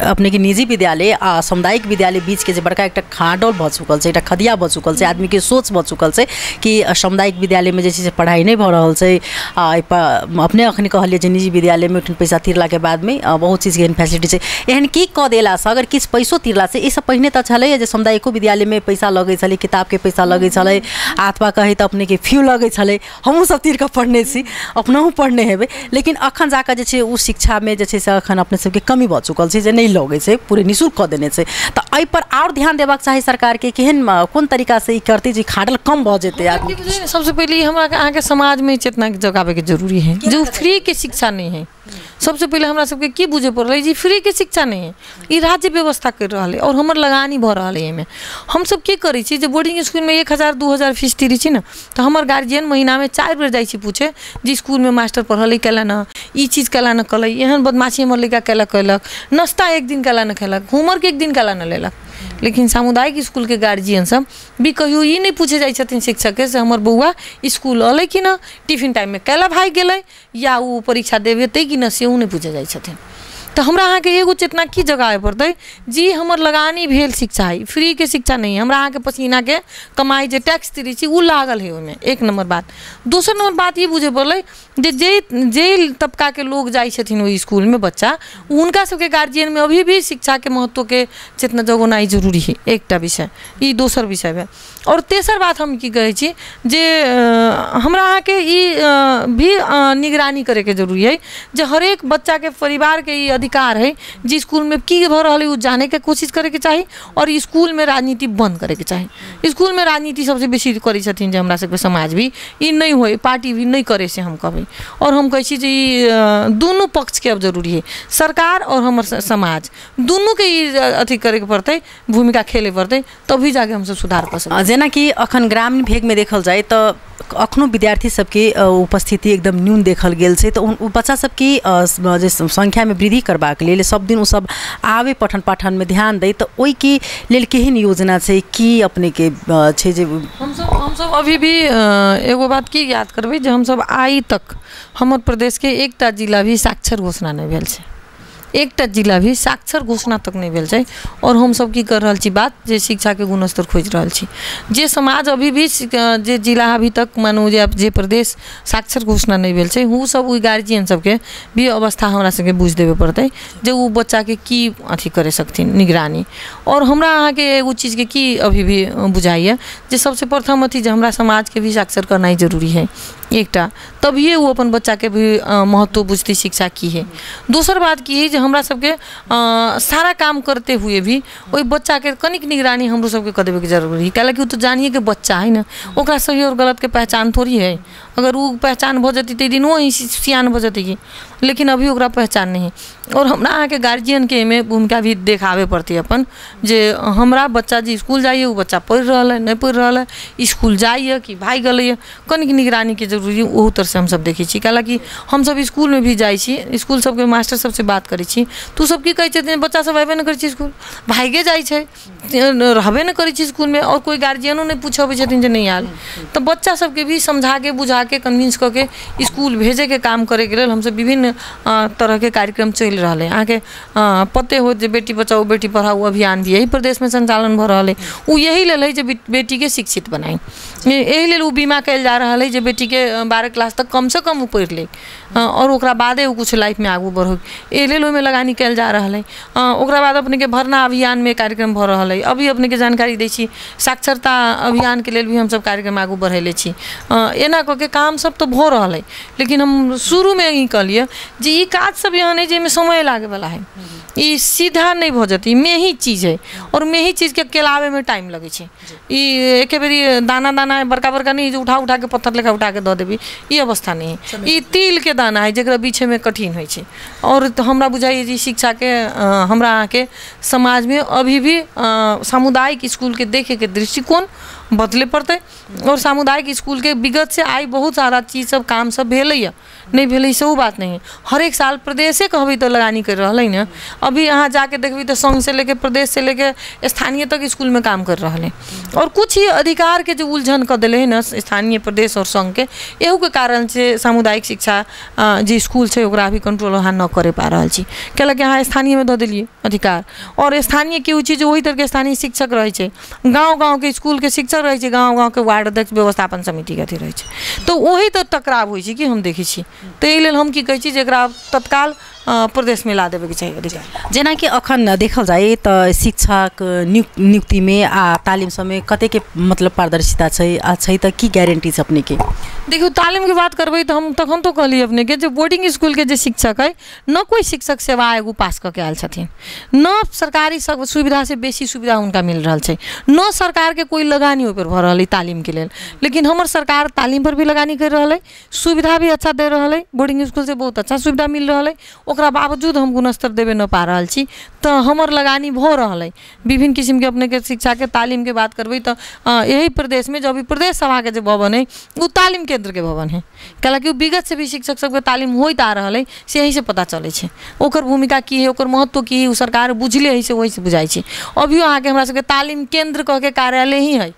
अपने के निजी विद्यालय आ सामुदायिक विद्यालय बीच के जे बड़का एकटा खाडल भ चुकल छै, एकटा खदिया भ चुकल छै, आदमी के सोच भ चुकल छै कि सामुदायिक विद्यालय में जे छै से पढ़ाई नहीं भ रहल छै। अपने अखनी कहलिए जे निजी विद्यालय में पैसा तीरला के बाद में बहुत चीज के एहन फैसिलिटी छै, एहन की क देला से अगर किछु पैसो तीरला से इससे पहिने त छलै जे सामुदायिको विद्यालय में पैसा लगै छलै, किताब के पैसा लगै छलै, अथवा कही त अपने के फ्यू लगै छलै, हमहूँ सब तीर के पढ़ने छी, अपनाहु पढ़ने हेबै। लेकिन अखन जाकर जे छै उ शिक्षा में जे छै से अखन अपने सबके कमी भ चुकल छै जे नहीं लगै छै, पूरे निःशुल्क क देने छै। तो एहि पर और ध्यान देबाक चाही सरकार के, केहन कोन तरीका से ई करते जे खाडल कम भ जेतै आदमी। सबसे पहले हमरा अहाँ के समाज में चेतना जगावे के जरूरी है जो फ्री के शिक्षा नहीं है। सबसे पहले हमरा सबके की बुझे पड़ रही जी फ्री के शिक्षा नहीं है, ये राज्य व्यवस्था कर रहा है और हमर लगानी भ रहा है। में हम सब की करी छी जे बोर्डिंग स्कूल में 1000-2000 फीस तीरी छी ना, तो हमर गार्जियन महीना में 4 बेर जाई छी पूछे जी स्कूल में मास्टर पढ़ल कैला ना, ई चीज कैला न कल, एहन बदमाशी हमर लड़का कैला कैलक, नाश्ता एक दिन कैला न खेलक, होमवर्क एक दिन कैला न लेलक। लेकिन सामुदायिक स्कूल के गार्जियन सब भी कहियो ई नहीं पूछे जाई छथिन शिक्षक के से हमर बउआ स्कूल अलै कि ना, टिफिन टाइम में कैला भाई गेलै या वो परीक्षा देवे तै कि ना, से नहीं पूछे जाई छथिन। तो हमरा अहाँ के एगो चेतना की जगावे पड़तै जी हमर लगानी भेल शिक्षा है, फ्री के शिक्षा नहीं है। हमरा अहाँ के पसीना के कमाई जे टैक्स तीरी छी उ लागल है ओहिमे, एक नंबर बात। दोसर नंबर बात ये बुझे पड़लै जे तबका के लोग जाई छथिन ओहि स्कूल में बच्चा, उनका सबके गार्जियन में अभी भी शिक्षा के महत्व के चेतना जगोनाई जरूरी है, एकटा विषय ई दोसर विषय है। और तेसर बात हम की कहै छी जे हमरा अहाँ के ई भी निगरानी करे के जरूरी है जे हरेक बच्चा के परिवार के ई अधिकार है जी स्कूल में की भ रहल है उ जाने के कोशिश करे के चाही और स्कूल में राजनीति बंद करे के चाही। स्कूल में राजनीति सबसे बेसी करै छथिन जे हमरा सबके समाज भी ई नहीं होय, पार्टी भी नहीं करे से हम कहबै। और हम कहै छी जे दोनों पक्ष के अब जरूरी है, सरकार और हमर समाज दोनों के अथी करे के पड़तै, भूमिका खेले पड़तै, तभी जाके हम सब सुधार कर सकबै। जेना कि अखन ग्रामीण भेग में देखल जाए तो अखनो विद्यार्थी सबके उपस्थिति एकदम न्यून देखल गेल छै, तो बच्चा सबकी जे संख्या में वृद्धि करबाक लेल सब दिन उ सब आवे पठन पाठन में ध्यान दे, तो ओई के लेल केहन योजना छै की अपने के छै जे हम सब अभी भी एगो बात की याद करबै जे हम सब आई तक हमर प्रदेश के एकटा जिला भी साक्षर घोषणा नहीं भेल छै, एकटा जिला भी साक्षर घोषणा तक नहीं भेल छै। और हम सब की कर रहल छी बात जे शिक्षा के गुणस्तर खोज रहल छी, जे समाज अभी भी जे जिला अभी तक मानू जे प्रदेश साक्षर घोषणा नहीं भेल छै उ सब उ गार्जियन सबके भी अवस्था हमरा सबके बुझ देवे पड़तै जे उ बच्चा के की अथी करे सकथिन निगरानी। और हमरा अहाँ के एगो चीज के की अभी भी बुझाइए जे सबसे प्रथम अथी जे हमरा समाज के भी साक्षर करनाई जरूरी है एकटा, तभिए वो अपन बच्चा के भी महत्व बुझती शिक्षा की है। दोसर बात की है जे हमरा सबके सारा काम करते हुए भी वही बच्चा के कनिक निगरानी हमरो सबके कर देवे के जरूरी है, कैलाकि वो तो जानिए के बच्चा है ना, ओकरा सही और गलत के पहचान थोड़ी है। अगर वो पहचान भ जती तो दिन वो ही सियान भ जती, लेकिन अभी ओकरा पहचान नहीं। और हमरा अहाँ के गार्जियन के में भूमिका भी देखावे पड़ती अपन जे हमरा बच्चा जी स्कूल जाइए, वो बच्चा पढ़ रहा है नहीं पढ़ रहा है, स्कूल जाइए कि भाई गलैए, कनिक निगरानी के जरूरी ओहू तरह से हम सब देखै छी। कैलाकि हम सब स्कूल में भी जाइ छी, स्कूल सबके मास्टर सबसे बात करै छी तू सब की कहै छथिन बच्चा सब अयबे नहि करै छै स्कूल भागे जाइ छै रहबे नहि करै छै स्कूल में और कोई गार्जियनो नहीं पूछबै छथिन जे नहीं आयल तो बच्चा सबके भी समझा के बुझा के कन्विंस कऽ के स्कूल भेजे के काम करे के लेल हमसब विभिन्न तरह के कार्यक्रम चलि रहल है। अहाँके पते हो जे बेटी बचाओ बेटी पढ़ाओ अभियान भी यही प्रदेश में संचालन भ रहल है। उ यही लेल है जे बेटी के शिक्षित बनाई यही लेल उ बीमा कयल जा रहल है जे बेटी के 12 क्लास तक कम से कम पढ़ि ले और ओकरा बादे उ कुछ लाइफ में आगू बढ़ो एहि लेल ओहिमे लगानी कयल जा रहल है। ओकरा बाद अपने के भरना अभियान में कार्यक्रम भ रहल है। अभी अपने के जानकारी दै छी साक्षरता अभियान के लेल भी हम सब कार्यक्रम आगू बढ़ेले छी। एना क के काम सब तो भ रहल है लेकिन हम शुरू में ही कहलिए जे ई काज सब यहाँ है जेमे समय लागे वाला है ई सीधा नहीं भ जती मेही चीज है और मेही चीज के केलावे में टाइम लगे छै। ई एके बेरी दाना दाना बड़का बड़का नहीं जो उठा उठा के पत्थर लेखा उठा के द देबी ई अवस्था नहीं है। ई तिल के दाना है जेकरा बीचे में कठिन होइ छै और तो हमरा बुझाइए जी शिक्षा के हमरा के समाज में अभी भी सामुदायिक स्कूल के देखे के दृष्टिकोण बदले पड़ते और सामुदायिक स्कूल के विगत से आई बहुत सारा चीज सब काम सब भेलै नहीं भेलै से वो बात नहीं है। हर एक साल प्रदेशे कहबै तो लगानी कर रहा है ना। अभी यहाँ जाके देखबी तो संघ से लेके प्रदेश से लेके स्थानीय तक स्कूल में काम कर रहा है और कुछ ही अधिकार के जो उलझन कर दिले है ना स्थानीय प्रदेश और संघ के एहू के कारण से सामुदायिक शिक्षा जो स्कूल है ओकरा अभी कंट्रोल वहाँ न करे पा रहा छी कैलाकि यहाँ स्थानीय में द दिलिए अधिकार और स्थानीय के चीज वही तरह के स्थानीय शिक्षक रहे छै गाँव गाँव के स्कूल के शिक्षक रहे छै गाँव गाँव के वार्ड अध्यक्ष व्यवस्थापन समिति के अथी रहे छै तो वही तो टकराव होइ छै कि हम देखै छी। तो एहि लेल हम की कहै छी जेकरा तत्काल प्रदेश में ला देवे के चाहिए अधिकार। जेना कि अखन देखल जाए तो शिक्षक नियुक्ति में आ तालीम समय कते के मतलब पारदर्शिता छै त की गारंटी छै अपने के? देखियो तालीम की बात करबै तो हम तखन तो कहली अपने के जो बोर्डिंग स्कूल के जो शिक्षक है न कोई शिक्षक सेवा आयोग पास करके आयल छथिन न सरकारी सुविधा से बेसी सुविधा उनका मिल रहा है न सरकार के कोई लगानी ऊपर भ रहा है तालीम के लेल लेकिन हमार सरकार तालीम पर भी लगानी कर रहा है सुविधा भी अच्छा दे रहा है बोर्डिंग स्कूल से बहुत अच्छा सुविधा मिल रहा है ओकरा बावजूद हम गुणस्तर देवे न पा रहा छी तो हमर लगानी भ रहा है विभिन्न किस्म के अपने के शिक्षा के तालीम के बात करबै तो यही प्रदेश में जो अभी प्रदेश सभा के जो भवन है वो तालीम केंद्र के भवन है कैलाकि विगत से भी शिक्षक सबके तालीम होइत आ रहा है से यही से पता चले छै ओकर भूमिका की है ओकर महत्व की है सरकार बुझले है से वही से बुझाई छै। अभी अहाँ के हमरा सबके तालीम केंद्र कह के कार्यालय ही है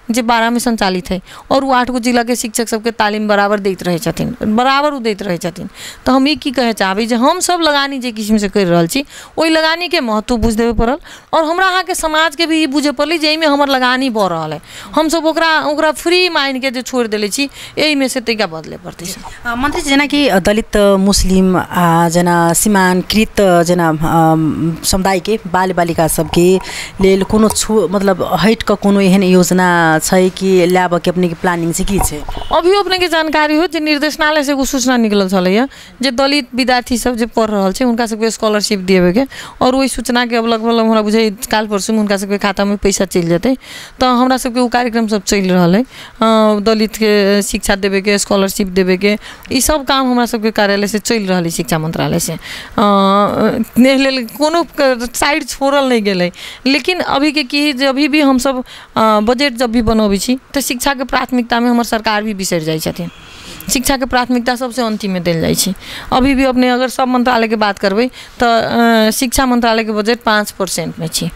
जे 12 में संचालित है और वो 8 गो जिला के शिक्षक सबके तालीम बराबर दैत रहे छथिन बराबर उ दैत रहे छथिन। तो हम ई की कहे चाहबै जे हम सब लगानी जे किस्म से कर रहल छी ओई लगानी के महत्व बुझ देबे पड़ल और हमरा अहाँ के समाज के भी ई बुझे पड़लै जे एमे हमर लगानी भ रहल है हम सब ओकरा फ्री माइंड के जे छोड़ देले छी एही में से तैका बदले पड़तै। मंत्री जी जेना कि दलित मुस्लिम जेना सीमांकृत जेना समुदाय के बाल बालिका सबके लेल कोनो मतलब हट के कोनो एहन योजना छै कि ल्याब के अपने के प्लानिंग से की छै? अभी अपने के जानकारी हो जे निर्देशनालय से एगो सूचना निकलल छलैया जे दलित विद्यार्थी सब जे पढ़ रहल छै उनका सबके स्कॉलरशिप देवे के और वही सूचना के अब लगभग हमरा बुझे काल परसों में उनका सबके खाता में पैसा चल जेतै तो हमरा सबके वो कार्यक्रम सब चल रहल है दलित के शिक्षा देवे के स्कॉलरशिप देवे के ई सब काम हमरा सबके कार्यालय से चल रहल है शिक्षा मंत्रालय से कोनो साइड छोड़ल नहीं गेलै लेकिन अभी के की अभी भी हम सब बजट जब भी बनबै छी तो शिक्षा के प्राथमिकता में हमर सरकार भी बिसर जाइ छथिन शिक्षा के प्राथमिकता सबसे अंतिम में देल जाइ छै। अभी भी अपने अगर सब मंत्रालय के बात करबै तो शिक्षा मंत्रालय के बजट 5% में छी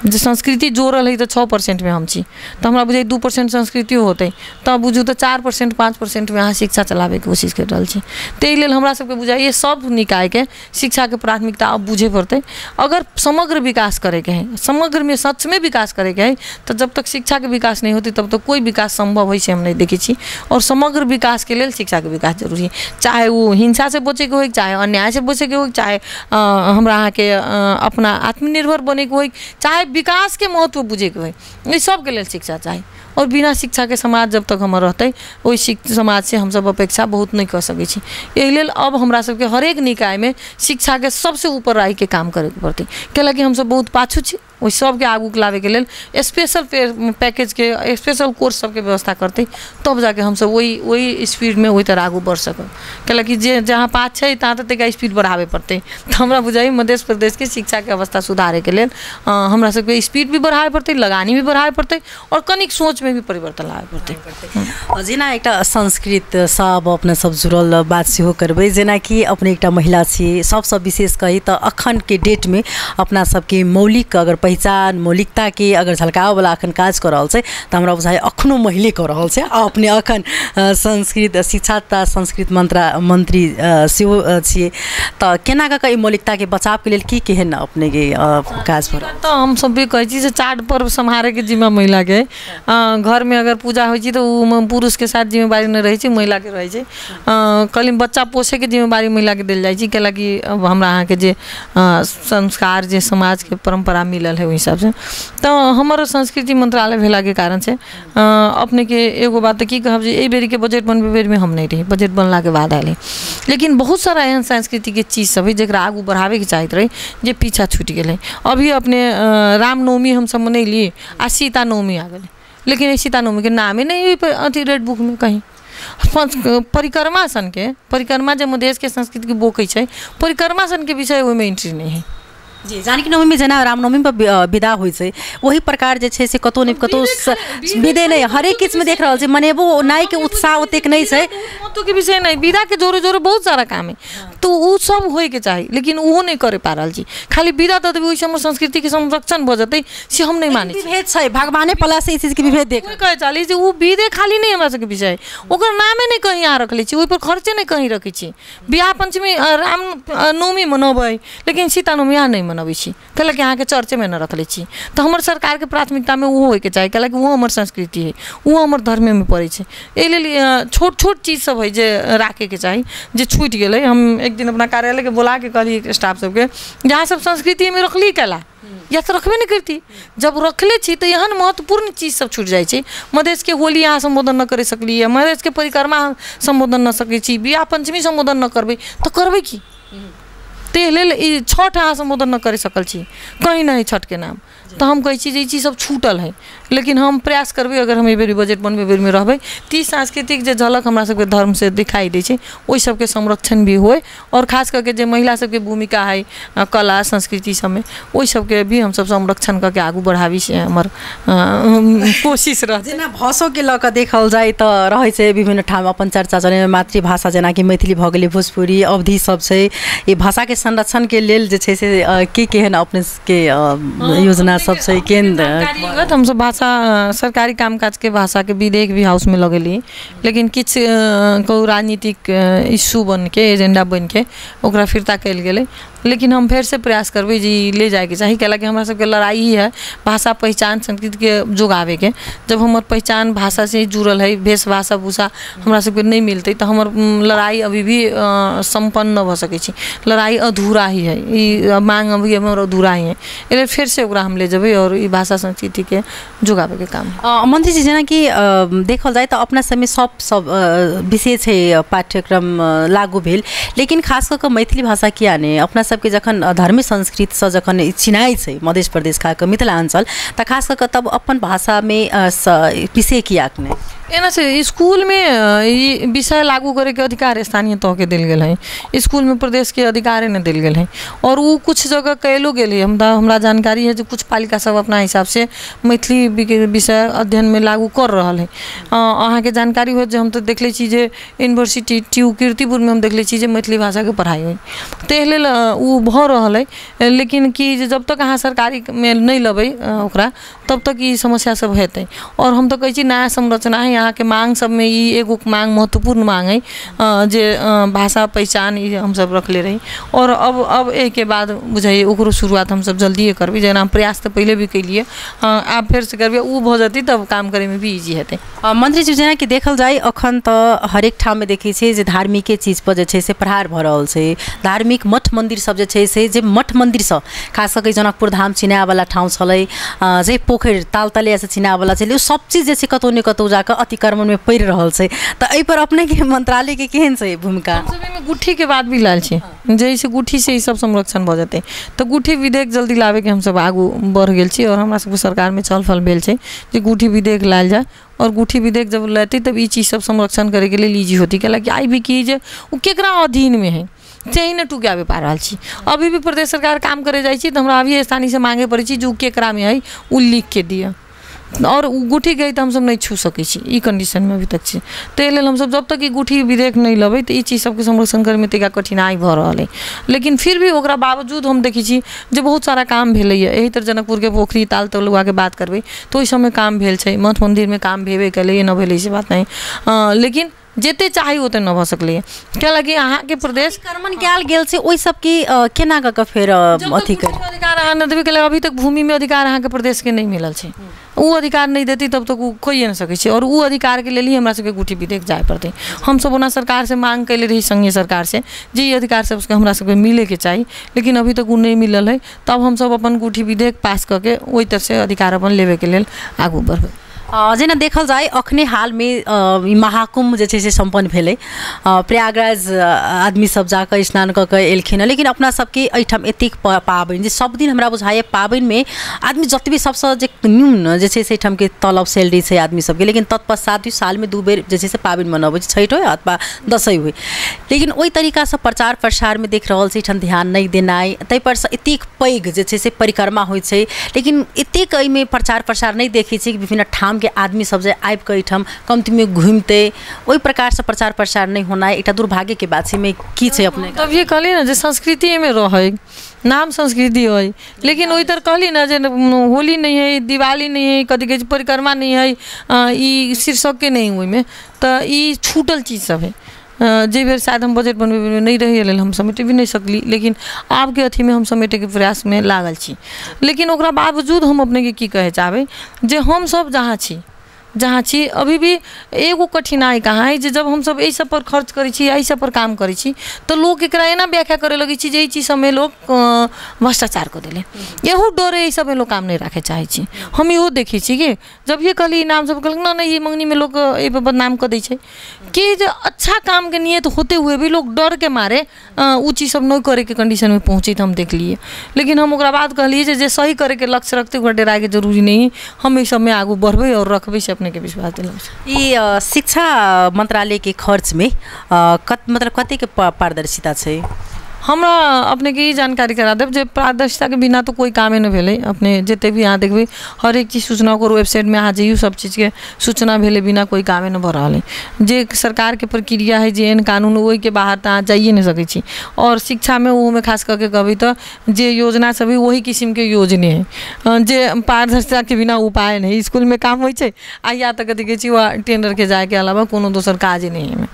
जो संस्कृति जोड़ल है तो 6% में हम छी तो हमरा बुझे 2% संस्कृति होते तब बुझू तो 4% 5% में अहाँ शिक्षा चलावे के कोशिश कर रहा छी। ते लेल हमरा सबके बुझाइए सब निकाय के शिक्षा के प्राथमिकता अब बुझे पड़ते अगर समग्र विकास करे के है समग्र में सच में विकास करे के है तो जब तक शिक्षा के विकास नहीं होती तब तक कोई विकास संभव है से हम नहीं देखी छी और समग्र विकास के लिए शिक्षा के विकास जरूरी है चाहे वो हिंसा से बचे के हो चाहे अन्याय से बचे के हो चाहे हमरा अहाँ के अपना आत्मनिर्भर बने के हो चाहे विकास के महत्व बुझे के हो सब के लिए शिक्षा चाहिए और बिना शिक्षा के समाज जब तक हम रहते वही समाज से हम सब अपेक्षा बहुत नहीं कर सके छी। यही लेल अब हमरा सबके हर एक निकाय में शिक्षा के सबसे ऊपर रह के काम करे के पड़ते कैलाकि हम सब बहुत पाछू छी ओहि सबके आगू लावे के लेल स्पेशल पैकेज के स्पेशल कोर्स सबके व्यवस्था करते, तब जाके हम सब वही स्पीड में वही तरह आगू बढ़ सकब। कैलाकि जे जहाँ पास है तहाँ तक स्पीड बढ़ावे पड़ते। तो हमरा बुझाई मध्य प्रदेश के शिक्षा के अवस्था सुधारे के लेल हमरा सबके स्पीड भी बढ़ावे पड़ते, लगानी भी बढ़ावे पड़ते और कनिक सोच में भी परिवर्तन लावे पड़ते। जेना एकटा संस्कृत सब अपने सब जुड़ल बात सेहो करबै, जेना कि अपने एकटा महिला छी, सबसे विशेष कही तो अखन के डेट में अपना सबके मौलिक अगर पहचान मौलिकता के अगर झलकाव वाला अखन काज कर रहल छै तो हमरा बुझाय अखनो महिले कर रहल छै। अपने अखन संस्कृत शिक्षा तथा संस्कृत मंत्री सेहो छियै, तो केना कऽ ई मौलिकता के बचाव के लेल की केहन अपने के काज भऽ रहल? तो हम सब भी कहै छी जे चार पर्व सम्हारे के जिम्मा महिला के, घर में अगर पूजा होइ छै तो पुरुष के साथ जिम्मेवारी नहीं रहे छै, महिला के रहे छै। कल बच्चा पोसे के जिम्मेवारी महिला के दिल जाइ छै, कैलाकि हमरा अहाँ के जे संस्कार जे समाज के परंपरा मिलल है ओहि हिसाब से। तो हमारे संस्कृति मंत्रालय भेला के कारण से अपने के एगो बात की कहब जे एहि बेरी के बजट बनबे बेर में हम नहीं रही, बजट बनला के बाद आयल। लेकिन बहुत सारा एहन सांस्कृतिक के चीज सब है जरा आगू बढ़ावे के चाहत रही जे पीछा छूट गए। अभी अपने रामनवमी हम सब मनैली आ सीता नवमी आ गए, लेकिन सीता नवमी के नाम ही नहीं अथी रेड बुक में कहीं। परिक्रमा सन के परिक्रमा जब देश के संस्कृति के बोकै छै, परिक्रमा सन के विषय ओहिमे एंट्री नहीं है। जी जानकी नवमी में जेना रामनवमी पर विदा होइ छै वही प्रकार जे छै से कतौ ने कतौ विदे नहीं हरेक किछ में देख रहल छै मनेबो नाई के उत्साह ओतेक नहीं छै। महत्व के विषय नहीं, विदा के जोरे जोरे बहुत सारा काम है तो उ सब होय के चाहिए, लेकिन वो नहीं करे पा रहल छी। खाली विदा दे देबै ओहि समय संस्कृति के संरक्षण भ जतै से हम नहीं मानै छी। विभेद छै भगवाने पला से ई चीज के विभेद देख कहे चाली जे उ विदे खाली नहीं हमरा सबके विषय, ओकर नामे नहीं कहीं यहाँ रखले छी, ओहि पर खर्चे नहीं कहीं रखै छी। बियाह पंचमी राम नवमी मनबै लेकिन सीता नवमी यहाँ नहीं मनबै छी, कैलाकि अहाँ के चर्चे में न रखले छी। तो हमर सरकार के प्राथमिकता में वो होय के चाहिए, कैलाकि वो हमर संस्कृति है, वो हमर धर्म में पड़े छै। एहि लेल छोट छोट चीज सब है जे राखे के चाहिए जे छूट गेलै। हम एक दिन अपना कार्यालय के बुला के कहली स्टाफ सबके जहाँ सब संस्कृति में रखली कैला या तो रखबे नहीं करती, जब रखले छी तो एहन महत्वपूर्ण चीज सब छूट जाए छै। मधेश के होली यहाँ संबोधन न करे सकली, मधेश के परिक्रमा संबोधन न सकै छी, बियाह पंचमी संबोधन न करबै तो करबै की? ते लेल ई छठ अहाँ संबोधन न करे सकल छी, कहीं नहीं छठ के नाम। तो हम कहै छी जे ई चीज सब छूटल है, लेकिन हम प्रयास करबै अगर हम एहि बजट बनबे बेर में रहबै ती सांस्कृतिक जे झलक हमरा सबके धर्म से दिखाई दै छै ओहि सबके संरक्षण भी होय, और खास करके जे महिला सबके भूमिका है कला संस्कृति सब में ओहि सबके भी हम सब संरक्षण करके आगू बढ़ाबी से हमर कोशिश रह। जेना भाषो के लऽ कऽ देखल जाय तो रहै छै विभिन्न ठाम अपन चर्चा चले, मातृभाषा जेना कि मैथिली भऽ गेलै, भोजपुरी अवधि सब छै। ई भाषा के संरक्षण के लेल जे छै से की केहन अपने के योजना सब छै केंद्र? हम सब भाषा सरकारी कामकाज के भाषा के विधेयक भी हाउस में लगेली, लेकिन किछ को राजनीतिक इश्यू बन के एजेंडा बन के ओकरा फिरता कल गेलै। लेकिन हम फिर से प्रयास करबै जी ले जाए के चाहिए, कैलाकि हमरा सबके लड़ाई ही है भाषा पहचान संस्कृति के जोगावे के। जब हमर पहचान भाषा से जुड़ल है, भेष भाषा भूषा हमरा सबके नहीं मिलते तो हमर लड़ाई अभी भी संपन्न न भ सकै छी, लड़ाई अधूरा ही है, ई मांग अभी हमर अधूरा ही है। इसलिए फिर से ओकरा हम ले जेबै और ई भाषा संस्कृति के जोगावे के काम। मंत्री जी जेना कि देखल जाए तो अपना समय सब विशेष है पाठ्यक्रम लागू भेल, लेकिन खास कऽ मैथिली भाषा किया नहीं अपना सबके जखन धर्मी संस्कृति से जखन चिनाई छै मध्य प्रदेश खास मिथिलांचल त खास करके तब अपन भाषा में विषय किया नहीं एना से स्कूल में ये विषय लागू करे के अधिकार स्थानीय तह के दिल गेल है, स्कूल में प्रदेश के अधिकार ने दिल गेल है और वो कुछ जगह कैलो गेल है। हमरा जानकारी है जो कुछ पालिका सब अपना हिसाब से मैथिली विषय अध्ययन में लागू कर रहा है। अहाँ के जानकारी हो जो हम तो देखले छी जे यूनिवर्सिटी कीर्तिपुर में हम देखले छी जे मैथिली भाषा के पढ़ाई हुई ते लेल वो भ रहा है। लेकिन कि जब तक अहाँ सरकारी में नहीं लबै ओकरा तब तक ये समस्या सब हेतै। और हम तो कहै छी नया संरचना है यहाँ के मांग सब में ये एगो मांग महत्वपूर्ण मांग है जे भाषा पहचान हम सब रखले रही और अब एक के बाद बुझाइए ओकरो शुरुआत हम सब जल्दी करबी। जेना प्रयास तो पहले भी कैलिए, आप फिर से करबे उ भ जती तब काम करे में भी इजी हेतै। मंत्री जी जेना कि देखल जाए अखन तो हरेक ठाम में देखै छै जे धार्मिक चीज पर जे छै से प्रहार भ रहल छै, धार्मिक मठ मंदिर सब जे छै से जे मठ मंदिर सब खास करके जनकपुर धाम चिनाए वाला ठाउँ छलै जे पोखरि तालतले से चिनाए वाला छै ओ सब चीज जे छै कतौ ने कतौ जाकर अतिक्रमण में पड़ि रहल छै त एहि पर अपने के मंत्रालय के केहन छै भूमिका में गुठी के बात भी लाल छै जैसे गुठी से ई सब संरक्षण भ जेतै त गुठी विधेयक जल्दी लावे के हम सब आगू बढ़ गेल छी और हमरा सब सरकार में छलफल भेल छै जे गुठी विधेयक लायल जाए और गुठी विधेयक जब लेते तब ये चीज़ सब संरक्षण करे के लिए लीजी होती क्या आई भी की जे वो केकरा अधीन में है से न टूके पा रहा छी अभी भी प्रदेश सरकार काम करे जाए छी तो हमरा अभी स्थानीय से मांगे पड़े जो केकरा में है वो लिख के दिया और गुठी गई तो हम सब नहीं छू सके छी ई कंडीशन में अभी तक छी तो हम सब जब तक ई गुठी विधेयक नहीं लबे तो ये चीज़ सबके संरक्षण करे में तनिका कठिनाई भ रहा है लेकिन फिर भी ओकरा बावजूद हम देखी छी जे बहुत सारा काम भेलै यही तरह जनकपुर के पोखरी ताल तलुआ के बात करबे तो इस समय काम भेल छै मठ मंदिर में काम भेबे कले न भेलै से बात नहीं लेकिन जेते चाही ओते न भ सकले क्या लगे अहाँ के प्रदेश कर्मन कयल गेल छै ओइ सब की केना क फेर अथी कर अधिकार अहाँ न देबे के अभी तक भूमि में अधिकार अहाँ के प्रदेश के नहीं मिलल छै वो अधिकार नहीं देती तब तक कोई न सके छै और वो अधिकार के लिए हमरा सबके गुठी विधेयक जाए पड़ते हम सब ओना सरकार से मांग कैले रही संघीय सरकार से जे ये अधिकार सब उसके हमरा सबके मिले के चाहिए लेकिन अभी तक वो नहीं मिलल है तब हम सब अपन गुठी विधेयक पास करके ओहि तरह से अधिकार अपन लेवे के लेल आगू बढ़बे जेना देखल जाए अखने हाल में महाकुंभ जे छै से सम्पन्न भेलै प्रयागराज आदमी सब जाकर स्नान कऽ के एलखिन लेकिन अपना सबके एहिठाम एतेक पाबनि जे सब दिन हमरा बुझाइए पाबनि में आदमी जतबे सबसे जे न्यून जे छै से एहिठाम के तलब सैलरी छै आदमी सबके लेकिन तत्पश्चात भी साल में 2 बेर जे छै से पाबनि मनबै छै छठि हो अथवा दशैं होइ लेकिन ओहि तरीका से प्रचार प्रसार में देख रहल छै एहिठाम ध्यान नहीं देनाइ ताहि पर एतेक पैघ जे छै से परिक्रमा होइ छै लेकिन एतेक एहिमे प्रचार प्रसार नहीं देखै छै कि विभिन्न ठाम के आदमी सब जे आबि के एहिठाम कमती में घूमते ओहि प्रकार से प्रचार प्रसार नहीं होना एक दुर्भाग्य के बात में की छै अपने तब ये कहली ना जे संस्कृति में रहे नाम संस्कृति है लेकिन वही तरह कहली ना जे होली नहीं है दिवाली नहीं है कथी के परिक्रमा नहीं है ई शीर्षक के नहीं हुई में तो ई छूटल चीज सब है जे बेर शायद हम बजट बनबे नहीं रही हम समेटे भी नहीं सकली लेकिन आब के अथी में हम समेटे के प्रयास में लागल छी लेकिन ओकरा बावजूद हम अपने के की कहे चाहबे जे हम सब जहाँ छी अभी भी एगो कठिनाई कहाँ है जे जब हम सब एहि सब पर खर्च करै छी एहि सब पर काम करै छी तो लोग एकरा एना व्याख्या करे लगे छी जे ई चीज सब में लोग भ्रष्टाचार कर देले एहू डरे एहि सब में लोग काम नहीं रखे चाहे छी हम इहो देखी छी कि जब ये कहली नाम सब कहलक ना ये मंगनी में लोग ए पर बदनाम कर दै छै कि जो अच्छा काम के नियत होते हुए भी लोग डर के मारे उ चीज सब नहीं करे के कंडीशन में पहुंची तो हम देख लिए लेकिन हम ओकरा बाद कहलिए जे सही करे के लक्ष्य रखते हुए डराए के जरूरी नहीं हम इस सब में आगू बढ़बे और रखबे से अपने के विश्वास दिलाउँछ ये शिक्षा मंत्रालय के खर्च में मतलब कते के पारदर्शिता छै हमरा अपने के जानकारी करा देव जे पारदर्शिता के बिना तो कोई कामे न भेले अपने जते भी यहाँ देखबे हर एक चीज सूचना को वेबसाइट में आ जाइयो सब चीज के सूचना भेले बिना कोई कामे न भ रहा है जे सरकार के प्रक्रिया है जे एन कानून वही के बाहर तो जाइए नहीं सके छी और शिक्षा में वो में खास करके कहबी तो जे योजना सब वही किस्म के योजने है जे पारदर्शिता के बिना उपाय नहीं स्कूल में काम हो या तो कथी कह टेंडर के जाए के अलावा कोनो दोसर काज नहीं है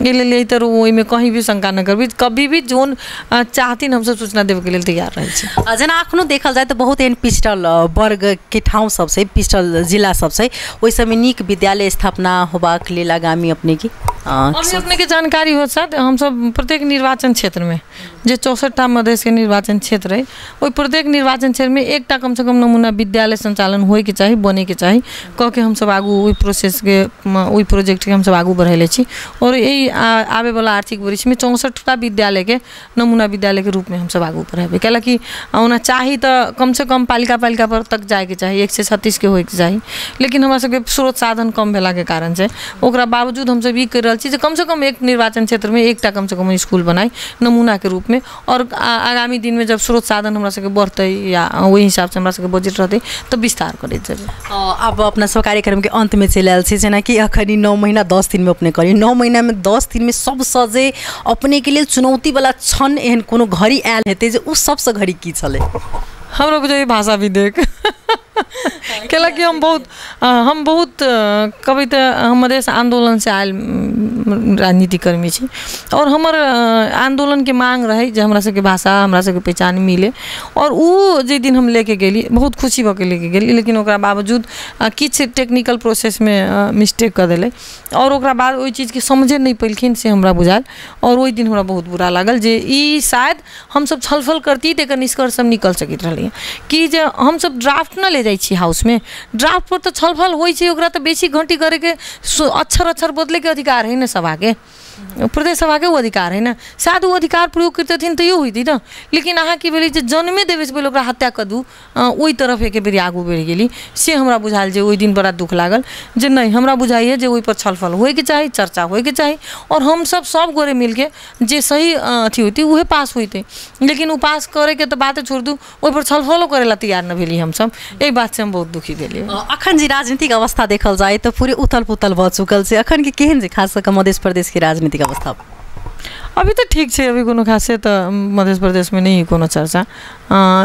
ये ले तर वही में कहीं भी शंका न करबी कभी भी जोन चाहतीन हम सब सूचना देवे के लिए तैयार रहे छी जेना अखनो देखल जाए तो बहुत एहन पिछड़ल वर्ग के ठाउँ सब से पिछड़ल जिला सब से ओहि समय नीक विद्यालय स्थापना होबाक लेल आगामी अपने की अभी अपने के जानकारी हो साथ हम सब प्रत्येक निर्वाचन क्षेत्र में जे 64टा मधेश के निर्वाचन क्षेत्र है वही प्रत्येक निर्वाचन क्षेत्र में एकटा कम से कम नमूना विद्यालय संचालन होए के चाहिए बने के चाहिए कह के हम सब आगू वही प्रोसेस के वही प्रोजेक्ट के हम सब आगू बढ़ेले छी और यही आवे वाला आर्थिक वर्ष में 64टा विद्यालय के नमूना विद्यालय के रूप में हम सब आगू बढ़ेबे कैलाकि ओना चाही तो कम से कम पालिका पर तक जाए के चाहिए 136 के होए के चाहिए लेकिन हमरा सबके स्रोत साधन कम भेला के कारण से ओकरा बावजूद हम सब ई कर रहल छी जे कम से कम एक निर्वाचन क्षेत्र में एकटा कम से कम स्कूल बनाई नमूना के रूप में और आगामी दिन में जब स्रोत साधन हमरा सबके बढ़ते या वही हिसाब से हमरा सबके बजट रहते तो विस्तार करैत जेबै अब अपना सब कार्यक्रम के अंत में चलि आयल छी जेना कि अखनी 9 महीना 10 दिन में अपने करी 9 महीना में 10 दिन में सबसे जे अपने के लिए चुनौती वाला क्षण एहन कोनो घड़ी आयल हेतै जे उ सबसे घड़ी की छले हमरा बुझाइ भाषा विधेयक कैला कि हम बहुत कभी तो हम देश आंदोलन से आयल राजनीतिक कर्मी छी और हमर आंदोलन के मांग रहे जे हमरा सबके भाषा हमरा सबके पहचान मिले और वो जे दिन हम लेके गेली बहुत खुशी भऽ के लेके गेली लेकिन ओकरा बावजूद किछ टेक्निकल प्रोसेस में मिस्टेक कर देले और ओकरा बाद ओई चीज के समझे नहीं पैलखिन से हमरा बुझायल और ओई दिन हमरा बहुत बुरा लागल जे ई शायद हम सब छलफल करती त एकर निष्कर्ष हम निकल सकित रहलिए कि जे हम सब ड्राफ्ट न ले जाइ छी हाउस में ड्राफ्ट पर तो छलफल होइ छै ओकरा त बेसी घंटी करे के अक्षर बदले के अधिकार है न सभा के प्रदेश सभा के वो अधिकार है ना शायद वो अधिकार प्रयोग करते थे तो यो हुई थी ना लेकिन अहाँ की बेली जे जन्मे देवे से पहले ओकरा हत्या कर दू ओई तरफ एक बेरी आगू बढ़ गेली से हमरा बुझायल जे ओई दिन बड़ा दुख लागल जे नहीं हमरा बुझाइए जे ओई पर छलफल होए के चाही चर्चा होए के चाही और हम सब गोरे मिल के जे सही अथी होती उहे पास होते लेकिन वो पास करे के तो बातें छोड़ दू ओई पर छलफलो करे ला तैयार न भेली हम सब एहि बात से हम बहुत दुखी भेली अखन जी राजनीतिक अवस्था देखल जाए तो पूरे उथल पुथल भ चुकल छै अखन के केहन जे खास कर मध्य प्रदेश के राजनीतिक अवस्था अभी तो ठीक है अभी कोनो खासे तो मध्य प्रदेश में नहीं कोनो चर्चा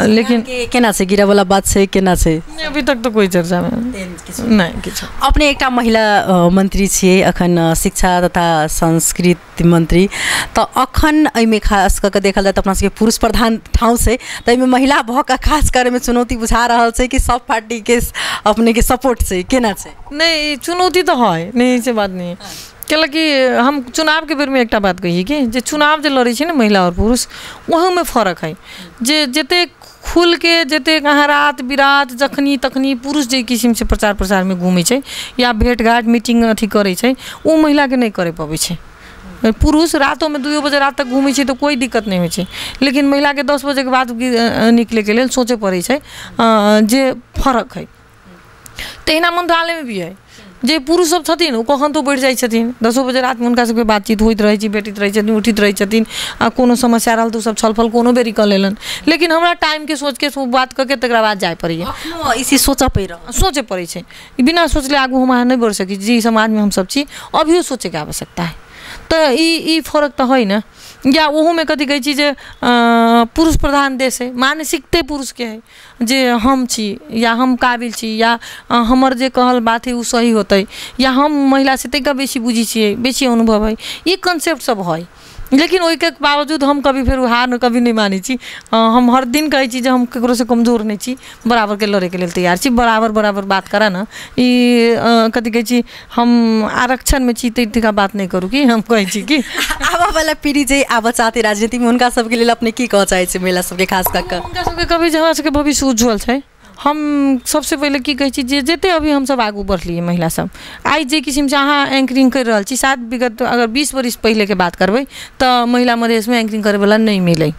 लेकिन केना छै गिरा वाला बात छै केना छै अभी तक तो कोई चर्चा में नहीं किछ अपने एकटा महिला मंत्री छियै अखन शिक्षा तथा संस्कृति मंत्री तो अखन एहिमे खास करके देखल जाए तो अपना सबके पुरुष प्रधान ठाउँ छै तो एहिमे महिला भऽ कऽ खास करे में चुनौती बुझा रहल छै कि सब पार्टी के अपने के सपोर्ट छै केना छै नहीं चुनौती तो है नहीं से बात नहीं है कि हम चुनाव के बेर में एक बात कही कि जे चुनाव जो लड़े ना महिला और पुरुष वहाँ में फर्क है जे जते खुल के जते कहाँ रात बिरात जखनी तखनी पुरुष जे किस्म से प्रचार प्रसार में घूमे छै या भेंट घाट मीटिंग अथी करे छै वो महिला के नहीं करे पावे छै पुरुष रातों में 2 बजे रात तक घूमे छै तो कोई दिक्कत नहीं हो लेकिन महिला के 10 बजे के बाद निकले के लिए सोचे पड़े छै जे फर्क है तहिना मंत्रालय में भी है जे पुरुष सब छथिन ओ कखन तो बढ़ि जाइ छथिन 10 बजे रात में हुनका सबके बातचीत होइत रहै छै भेटैत रहै छथिन उठित रहै छथिन आ कोनो समस्या रहल तो सब छलफल कोनो बेरी कऽ लेलन लेकिन हमरा टाइम के सोच के बात करके तकरा बाद जाय पड़ैया इसी सोचे पड़ै छै बिना सोचले आगू हम नहीं बढ़ सकी जी समाज में हम सब छी अभियो सोचे के आवश्यकता है तो ई फर्क तो है ना या वह में कथी कहै छी जे पुरुष प्रधान देश है मानसिकते पुरुष के है जे हम छी या हम काबिल छी या हमर जे कहल बात है वो सही होते या हम महिला से तनिका बेसी बुझी छियै बेसी अनुभव है ये कंसेप्ट सब है लेकिन ओहि के बावजूद हम कभी फिर हार कभी नहीं मानी छी हम हर दिन कहै छी जे हम ककरो से कमजोर नहीं छी बराबर के लड़े के लिए तैयार छी बराबर बात करा ना ई कथी कहै छी हम आरक्षण में छी तनिका बात नहीं करू कि हम कहै छी कि आबा वाला पीढ़ी जे आबा चाहते राजनीति में उनका सबके लिए अपने की कह चाहे छी महिला सबके खास करके उनका सबके कभी हमरा सबके भविष्य उज्जवल छै हम सबसे पहले की कहै छी जे जते अभी हम सब आगू बढ़लिए महिला सब आई जे किस्म से अहाँ एंकरिंग कर रहल छी शायद विगत अगर 20 वर्ष पहले के बात करबै तो महिला मधेश में एंकरिंग करे वाला नहीं मिले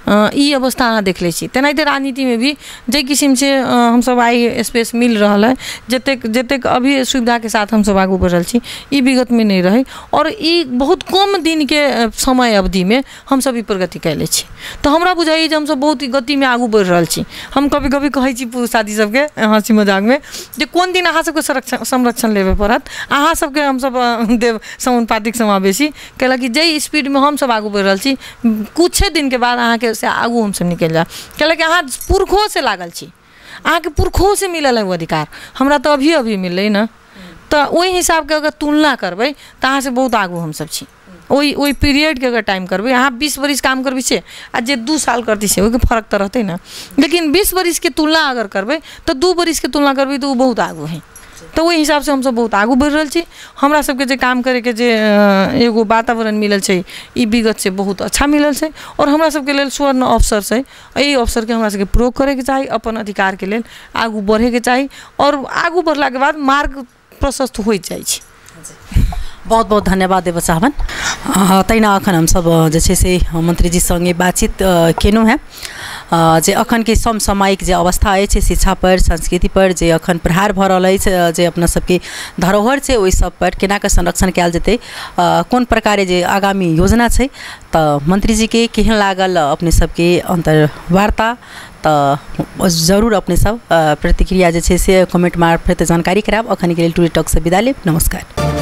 ई अवस्था अहाँ देख ले छी तेनाहिते राजनीति में भी जे किस्म से हम सब आई स्पेस मिल रहा है जतेक अभी सुविधा के साथ हम सब आगू बढ़ रही छी ई विगत में नहीं रहे और ई बहुत कम दिन के समय अवधि में हम सब ई प्रगति कैले छी तो हमरा बुझाइए हम सब बहुत गति में आगू बढ़ रहा छी हम कभी कभी कहै छी पुरुष साथी सबके हँसी मजाक में जे कोन दिन अहाँ सबके संरक्षण लेवे पड़त अहाँ सबके हम सब देव समानुपातिक समावेशी कैला कि जे स्पीड में हम सब आगू बढ़ रहा छी कुछ दिन के बाद अहाँ के से आगू हम सब निकल जा कैला कि अहाँ पुरखों से लागल छी अहाँ के पुरखों से मिलल है वो अधिकार हमरा तो अभी मिललै ना तो वही हिसाब के अगर तुलना करबै तो अहाँ से बहुत आगू हम सब छी वही पीरियड के अगर टाइम करबै अहाँ 20 वर्ष काम करबै से आ जे 2 साल करती से ओके फर्क तो रहते ना लेकिन 20 वर्ष के तुलना अगर करबै तो 2 वर्ष के तुलना करबै तो वो बहुत आगू है तो वही हिसाब से हम सब बहुत आगू बढ़ रहा छी हमरा सबके जे काम करे के जे एगो वातावरण मिलल छै ई विगत से बहुत अच्छा मिलल छै और हमरा सबके लेल स्वर्ण अवसर छै एही अवसर के हमरा सबके प्रयोग करे के चाही अपन अधिकार के लेल आगू बढ़े के चाही और आगू बढ़ला के बाद मार्ग प्रशस्त हो जाइ छै बहुत बहुत धन्यवाद देव चाहबन तैना अखन हम सब जे छै से मंत्री जी संगे बातचीत केलहुँ है जे अखन के समसामयिक जे अवस्था अछि शिक्षा पर संस्कृति पर जे अखन प्रहार भऽ रहल अछि जे अपना सबके धरोहर छै ओहि सब पर केना के संरक्षण कयल जेतै कोन प्रकारे जे आगामी योजना छै तऽ मंत्री जी के केहन लागल अपने सबके अंतर्वार्ता तो जरूर अपने सब प्रतिक्रिया जे छै से कमेंट मार्फत जानकारी कराब अखन के लेल टूडे टॉक से विदा लेब नमस्कार।